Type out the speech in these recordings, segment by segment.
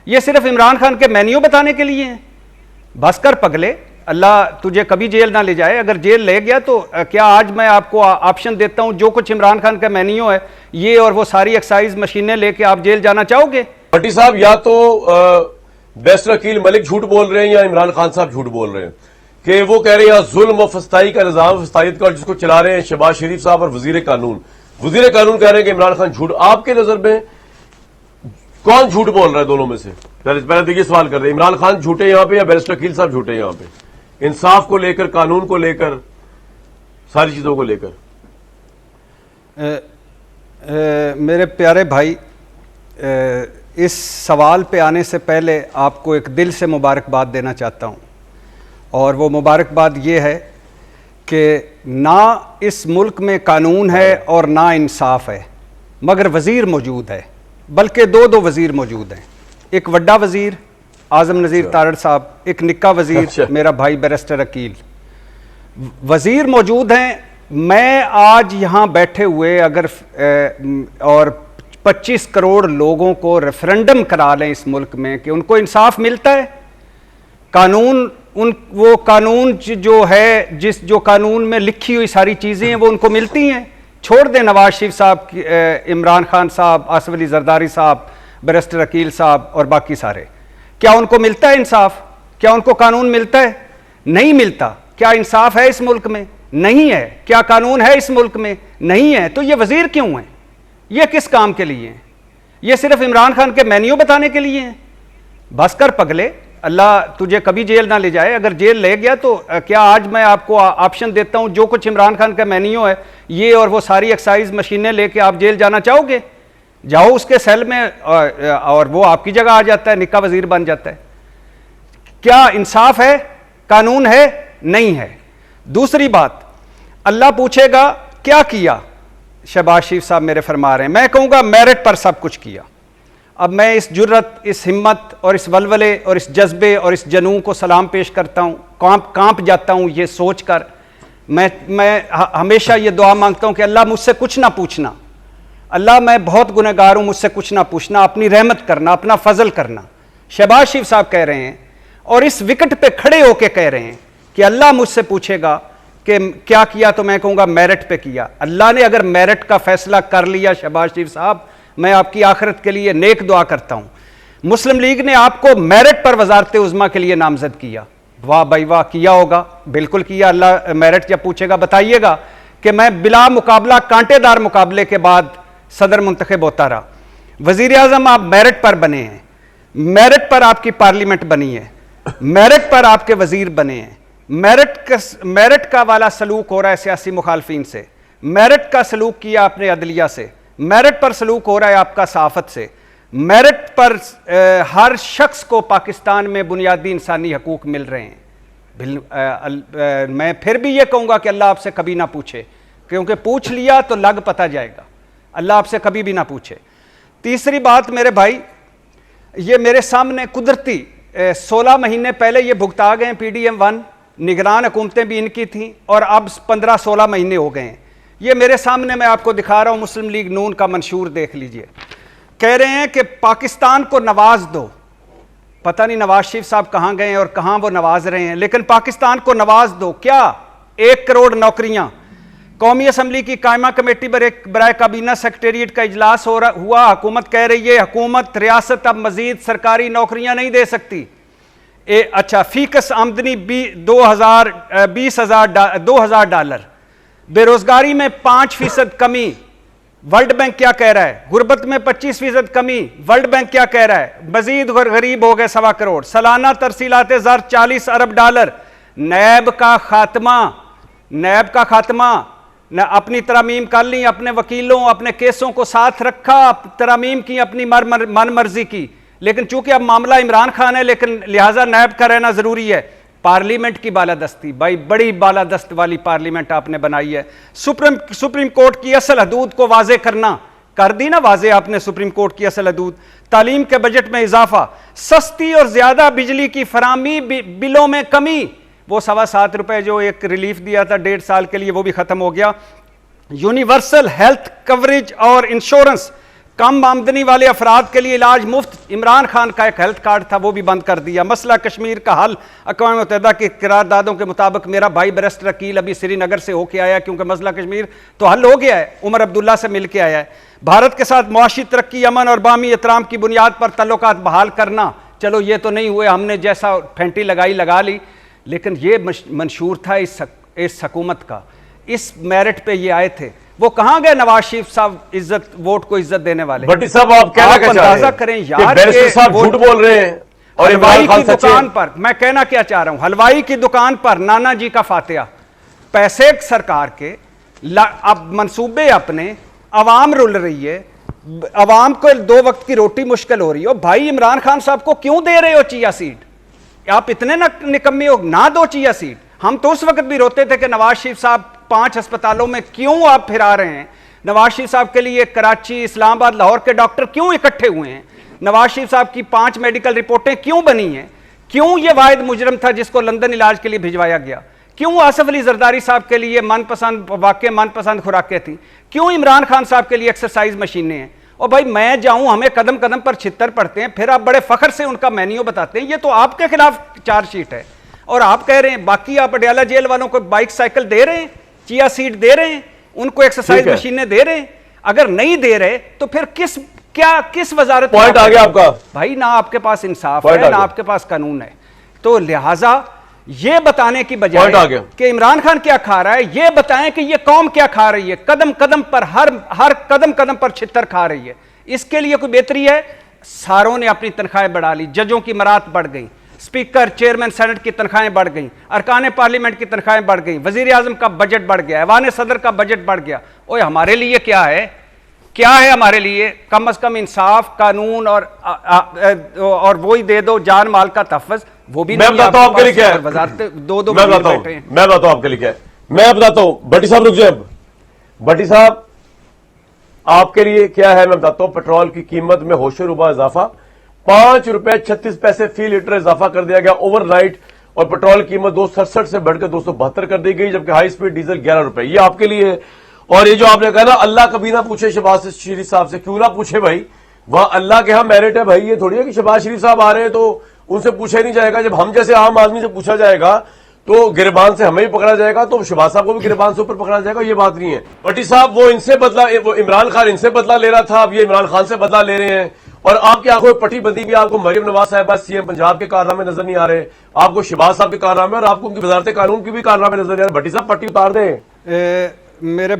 ये सिर्फ इमरान खान के मेन्यू बताने के लिए हैं। बस कर पगले, अल्लाह तुझे कभी जेल ना ले जाए। अगर जेल ले गया तो क्या आज मैं आपको ऑप्शन देता हूं, जो कुछ इमरान खान का मेन्यू है ये और वो सारी एक्साइज मशीनें लेके आप जेल जाना चाहोगे? भट्टी साहब, या तो बेस्ट वकील मलिक झूठ बोल रहे हैं या इमरान खान साहब झूठ बोल रहे हैं कि वो कह रहे हैं जुल्म और फस्ताई का निजाम, फस्ताइत का, जिसको चला रहे हैं शहबाज शरीफ साहब और वजीर कानून कह रहे हैं कि इमरान खान झूठ। आपके नजर में कौन झूठ बोल रहा है दोनों में से? पहले तो ये सवाल कर रहे हैं, इमरान खान झूठे यहां पे या बैरिस्टर वकील साहब झूठे यहां पे, इंसाफ को लेकर, कानून को लेकर, सारी चीजों को लेकर? मेरे प्यारे भाई, इस सवाल पे आने से पहले आपको एक दिल से मुबारकबाद देना चाहता हूँ, और वो मुबारकबाद ये है कि ना इस मुल्क में कानून है और ना इंसाफ है, मगर वज़ीर मौजूद है, बल्कि दो वज़ीर मौजूद हैं। एक वड्डा वज़ीर आज़म नज़ीर तारड़ साहब, एक निक्का वज़ीर मेरा भाई बैरिस्टर अकील, वज़ीर मौजूद हैं। मैं आज यहाँ बैठे हुए अगर और 25 करोड़ लोगों को रेफरेंडम करा लें इस मुल्क में कि उनको इंसाफ मिलता है, कानून वो कानून जो है, जो कानून में लिखी हुई सारी चीज़ें हैं वो उनको मिलती हैं। छोड़ दें नवाज शरीफ साहब, इमरान खान साहब, आसिफ अली जरदारी साहब, बैरिस्टर अकील साहब और बाकी सारे, क्या उनको मिलता है इंसाफ? क्या उनको कानून मिलता है? नहीं मिलता। क्या इंसाफ है इस मुल्क में? नहीं है। क्या कानून है इस मुल्क में? नहीं है। तो ये वजीर क्यों हैं? ये किस काम के लिए हैं? ये सिर्फ इमरान खान के मेन्यू बताने के लिए हैं? बस कर पगले, अल्लाह तुझे कभी जेल ना ले जाए। अगर जेल ले गया तो क्या आज मैं आपको ऑप्शन देता हूं, जो कुछ इमरान खान का मेन्यू है ये और वो सारी एक्साइज मशीनें लेके आप जेल जाना चाहोगे? जाओ उसके सेल में और वो आपकी जगह आ जाता है, निक्का वजीर बन जाता है। क्या इंसाफ है? कानून है? नहीं है। दूसरी बात, अल्लाह पूछेगा क्या किया? शहबाज शरीफ साहब मेरे फरमा रहे हैं, मैं कहूँगा मेरिट पर सब कुछ किया। अब मैं इस जुर्रत, इस हिम्मत और इस वलवले और इस जज्बे और इस जनून को सलाम पेश करता हूँ। कांप जाता हूँ ये सोच कर। मैं हमेशा ये दुआ मांगता हूँ कि अल्लाह मुझसे कुछ ना पूछना, अल्लाह मैं बहुत गुनहगार हूँ, मुझसे कुछ ना पूछना, अपनी रहमत करना, अपना फजल करना। शहबाज शरीफ साहब कह रहे हैं और इस विकेट पे खड़े होके कह रहे हैं कि अल्लाह मुझसे पूछेगा कि क्या किया, तो मैं कहूँगा मेरिट पे किया। अल्लाह ने अगर मेरिट का फैसला कर लिया शहबाज शरीफ साहब, मैं आपकी आखिरत के लिए नेक दुआ करता हूँ। मुस्लिम लीग ने आपको मेरिट पर वजारत उज़्मा के लिए नामजद किया, वाह भाई वाह, किया होगा, बिल्कुल किया। अल्लाह मेरिट जब पूछेगा बताइएगा कि मैं बिला मुकाबला, कांटेदार मुकाबले के बाद सदर मुंतखब होता रहा। वजीर आजम आप मेरिट पर बने हैं, मेरिट पर आपकी पार्लियामेंट बनी है, मेरिट पर आपके वजीर बने हैं। मेरिट का वाला सलूक हो रहा है सियासी मुखालफिन से, मेरिट का सलूक किया आपने अदलिया से, मेरिट पर सलूक हो रहा है आपका सहाफत से, मेरिट पर हर शख्स को पाकिस्तान में बुनियादी इंसानी हकूक मिल रहे हैं। मैं फिर भी ये कहूँगा कि अल्लाह आपसे कभी ना पूछे, क्योंकि पूछ लिया तो लग पता जाएगा। अल्लाह आपसे कभी भी ना पूछे। तीसरी बात मेरे भाई, ये मेरे सामने कुदरती 16 महीने पहले ये भुगता गए PDM-1, निगरान हुकूमतें भी इनकी थी, और अब 15-16 महीने हो गए हैं। ये मेरे सामने मैं आपको दिखा रहा हूँ, मुस्लिम लीग नून का मंशूर देख लीजिए। कह रहे हैं कि पाकिस्तान को नवाज दो। पता नहीं नवाज शरीफ साहब कहाँ गए हैं और कहाँ वो नवाज रहे हैं, लेकिन पाकिस्तान को नवाज दो। क्या 1 करोड़ नौकरियाँ? कौमी असम्बली की कायमा कमेटी बराए काबीना सेक्रेटेरिएट का इजलास हुआ। हुकूमत कह रही है, हुकूमत रियासत अब मजीद सरकारी नौकरियां नहीं दे सकती। अच्छा, फीकस आमदनी $2,000। बेरोजगारी में 5% कमी, वर्ल्ड बैंक क्या कह रहा है? गुर्बत में 25% कमी, वर्ल्ड बैंक क्या कह रहा है? मजीद गरीब हो गए 1.25 करोड़। सालाना तरसीलात ज़र $40 अरब। नैब का खात्मा न अपनी तरामीम कर ली, अपने वकीलों, अपने केसों को साथ रखा, तरामीम की अपनी मन मर्जी की, लेकिन चूंकि अब मामला इमरान खान है, लेकिन लिहाजा नैब का रहना जरूरी है। पार्लियामेंट की बालादस्ती, भाई बड़ी बालादस्त वाली पार्लियामेंट आपने बनाई है। सुप्रीम कोर्ट की असल हदूद को वाजे करना, कर दी ना वाजे आपने सुप्रीम कोर्ट की असल हदूद। तालीम के बजट में इजाफा, सस्ती और ज्यादा बिजली की फराहमी, बिलों में कमी। वो ₹7.25 जो एक रिलीफ दिया था 1.5 साल के लिए, वो भी खत्म हो गया। यूनिवर्सल हेल्थ कवरेज और इंश्योरेंस कम आमदनी वाले अफराद के लिए इलाज मुफ्त। इमरान खान का एक हेल्थ कार्ड था, वो भी बंद कर दिया। मसला कश्मीर का हल, अक़वाम मुत्तहिदा की करारदादों के मुताबिक मेरा भाई बैरिस्टर अकील अभी श्रीनगर से होके आया, क्योंकि मसला कश्मीर तो हल हो गया है, उमर अब्दुल्ला से मिल के आया है। भारत के साथ मुआशी तरक्की, अमन और बामी एहतराम की बुनियाद पर तल्लुकात बहाल करना, चलो ये तो नहीं हुए, हमने जैसा फेंटी लगाई लगा ली, लेकिन ये मंशूर था इस हुकूमत का, इस मेरिट पे ये आए थे। वो कहां गए नवाज शरीफ साहब, इज्जत, वोट को इज्जत देने वाले? भट्टी साहब, आप क्या अंदाजा करें यार, बैरिस्टर साहब झूठ बोल रहे हैं और हलवाई की दुकान पर, मैं कहना क्या चाह रहा हूं, हलवाई की दुकान पर नाना जी का फातिहा, पैसे सरकार के, अब मंसूबे अपने, अवाम रुल रही है, अवाम को 2 वक्त की रोटी मुश्किल हो रही है। भाई इमरान खान साहब को क्यों दे रहे हो चिया सीड? आप इतने निकम्मे हो, ना दो चिया सीड। हम तो उस वक्त भी रोते थे कि नवाज शरीफ साहब 5 अस्पतालों में क्यों आप फिरा रहे हैं? नवाज शरीफ साहब के लिए कराची, इस्लामाबाद, लाहौर के डॉक्टर क्यों इकट्ठे हुए हैं? नवाज शरीफ साहब की 5 मेडिकल रिपोर्टें क्यों बनी हैं? क्यों ये वाहिद मुजरम था जिसको लंदन इलाज के लिए भिजवाया गया? क्यों आसिफ अली जरदारी साहब के लिए मनपसंद खुराकें थी? क्यों इमरान खान साहब के लिए एक्सरसाइज मशीनें हैं? और भाई मैं जाऊं, हमें कदम कदम पर छितर पड़ते हैं, फिर आप बड़े फख्र से उनका मेन्यू बताते हैं। ये तो आपके खिलाफ चार्जशीट है, और आप कह रहे हैं बाकी आप अडयाला जेल वालों को बाइक साइकिल दे रहे हैं, चिया सीट दे रहे हैं, उनको एक्सरसाइज मशीनें दे रहे हैं। अगर नहीं दे रहे तो फिर किस वजारत पॉइंट आ गया आपका भाई? ना आपके पास इंसाफ है, ना आपके पास कानून है। तो लिहाजा ये बताने की बजाय कि इमरान खान क्या खा रहा है, ये बताएं कि ये कौम क्या खा रही है, कदम कदम पर, हर कदम कदम पर छितर खा रही है। इसके लिए कोई बेहतरी है? सारों ने अपनी तनख्वाहें बढ़ा ली, जजों की मरात बढ़ गई, स्पीकर, चेयरमैन सेनेट की तनख्वाहें बढ़ गई, अरकान पार्लियामेंट की तनख्वाहें बढ़ गई, वजीर आजम का बजट बढ़ गया, ऐवान सदर का बजट बढ़ गया। ओए हमारे लिए क्या है? क्या है हमारे लिए? कम से कम इंसाफ, कानून और वो ही दे दो, जान माल का तहफ़्फ़ुज़, वो भी मैं बताता हूं आपके लिए क्या है। दो मैं बताता हूं आपके लिए क्या है। मैं बताता हूं, भट्टी साहब रुक जाए। भट्टी साहब आपके लिए क्या है मैं बताता हूं। पेट्रोल की कीमत में होशरुबा इजाफा, 5 रुपए 36 पैसे फी लीटर इजाफा कर दिया गया ओवरनाइट, और पेट्रोल की कीमत 267 से बढ़कर 272 कर दी गई, जबकि हाई स्पीड डीजल 11 रुपए। ये आपके लिए है। और ये जो आपने कहा ना, अल्लाह कभी ना पूछे शहबाज शरीफ साहब से, क्यों ना पूछे भाई? वहां अल्लाह के यहां मेरिट है भाई। ये थोड़ी है कि शहबाज शरीफ साहब आ रहे हैं तो उनसे पूछा नहीं जाएगा। जब हम जैसे आम आदमी से पूछा जाएगा तो गिरबान से हमें भी पकड़ा जाएगा, तो शहबाज साहब को भी गिरबान से ऊपर पकड़ा जाएगा। ये बात नहीं है। भट्टी साहब वो इमरान खान इनसे बदला ले रहा था, अब ये इमरान खान से बदला ले रहे हैं। और आपकी आंखों में पट्टी बंदी भी, आपको मरियम नवाज साहिबा सीएम पंजाब के कारनामे नजर नहीं आ रहे, आपको शहबाज साहब के कारनामे और आपको उनकी वजारत कानून की भी कारनामे नजर नहीं आ रहे। भट्टी साहब पट्टी उतार दें। मेरे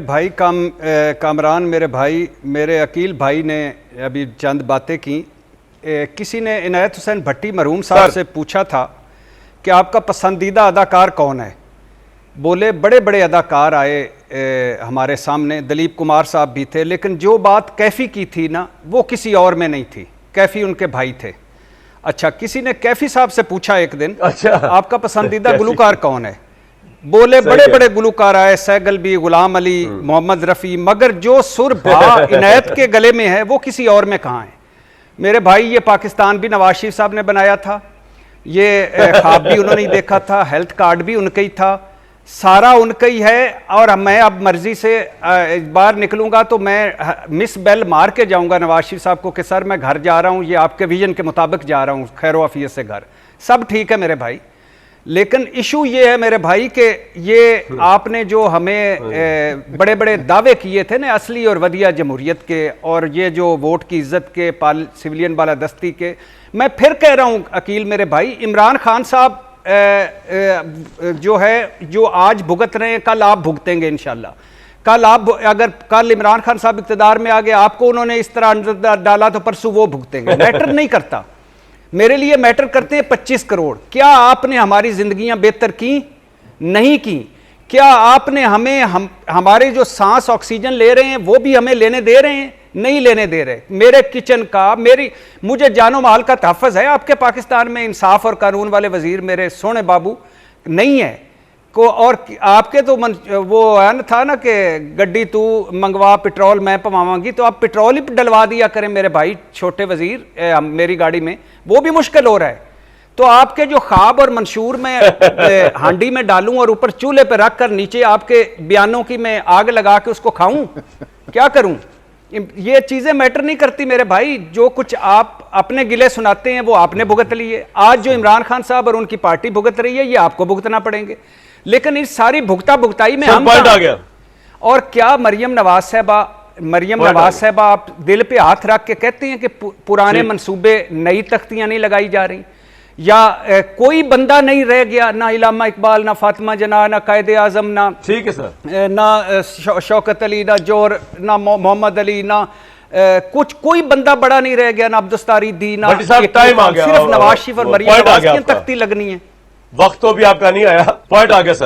भाई कामरान, मेरे अकील भाई ने अभी चंद बातें की। किसी ने इनायत हुसैन भट्टी मरहूम साहब से पूछा था कि आपका पसंदीदा अदाकार कौन है? बोले बड़े बड़े अदाकार आए हमारे सामने, दलीप कुमार साहब भी थे, लेकिन जो बात कैफ़ी की थी ना, वो किसी और में नहीं थी। कैफ़ी उनके भाई थे। अच्छा, किसी ने कैफ़ी साहब से पूछा एक दिन, अच्छा आपका पसंदीदा गुलकार कौन है? बोले बड़े बड़े गुलकार आए, सैगल भी, गुलाम अली, मोहम्मद रफ़ी, मगर जो सुर इनायत के गले में है वो किसी और में कहाँ है? मेरे भाई, ये पाकिस्तान भी नवाज शरीफ साहब ने बनाया था, ये ख्वाब भी उन्होंने ही देखा था, हेल्थ कार्ड भी उनका ही था, सारा उनका ही है। और मैं अब मर्जी से बाहर निकलूंगा तो मैं मिस बेल मार के जाऊंगा नवाज शरीफ साहब को कि सर मैं घर जा रहा हूं, ये आपके विजन के मुताबिक जा रहा हूं, खैर आफियत से घर, सब ठीक है मेरे भाई। लेकिन इशू ये है मेरे भाई कि ये आपने जो हमें बड़े बड़े दावे किए थे ना असली और वदिया जमहूरियत के, और ये जो वोट की इज्जत के, सिविलियन बालादस्ती के, मैं फिर कह रहा हूं अकील मेरे भाई, इमरान खान साहब जो है, जो आज भुगत रहे हैं, कल आप भुगतेंगे इंशाल्लाह। कल आप, अगर कल इमरान खान साहब इक़्तिदार में आ गए, आपको उन्होंने इस तरह अंदर डाला तो परसों वो भुगतेंगे। मैटर नहीं करता, मेरे लिए मैटर करते हैं 25 करोड़। क्या आपने हमारी जिंदगियां बेहतर की? नहीं की। क्या आपने हमारे जो सांस ऑक्सीजन ले रहे हैं वो भी हमें लेने दे रहे हैं? नहीं लेने दे रहे। मेरे किचन का, मुझे जानो माल का तहफ़्फ़ुज़ है आपके पाकिस्तान में, इंसाफ और कानून वाले वजीर मेरे सोने बाबू नहीं है को। और आपके तो वो है ना, था ना कि गड्डी तू मंगवा पेट्रोल मैं पवावांगी, तो आप पेट्रोल ही डलवा दिया करें मेरे भाई छोटे वजीर मेरी गाड़ी में, वो भी मुश्किल हो रहा है। तो आपके जो ख्वाब और मंशूर मैं हांडी में डालूं और ऊपर चूल्हे पर रख कर नीचे आपके बयानों की मैं आग लगा के उसको खाऊं, क्या करूं? ये चीजें मैटर नहीं करती मेरे भाई। जो कुछ आप अपने गिले सुनाते हैं वो आपने भुगत लिए। आज जो इमरान खान साहब और उनकी पार्टी भुगत रही है ये आपको भुगतना पड़ेंगे। लेकिन इस सारी भुगताई में हम पॉइंट आ गया। और क्या मरियम नवाज साहबा आप दिल पे हाथ रख के कहते हैं कि पुराने मंसूबे, नई तख्तियां नहीं लगाई जा रही, या कोई बंदा नहीं रह गया, ना इलामा इकबाल, ना फातिमा जना, ना कायदे आजम, ना ठीक है सर, ना शौकत अली, ना जोर, ना मोहम्मद अली, ना कुछ कोई बंदा बड़ा नहीं रह गया, ना अब्दुस्तारी दी, ना टाइम आ गया, सिर्फ नवाज शरीफ और मरियम नवाज की तख्ती लगनी है। वक्त तो भी आपका नहीं आया, पॉइंट आ गया सर।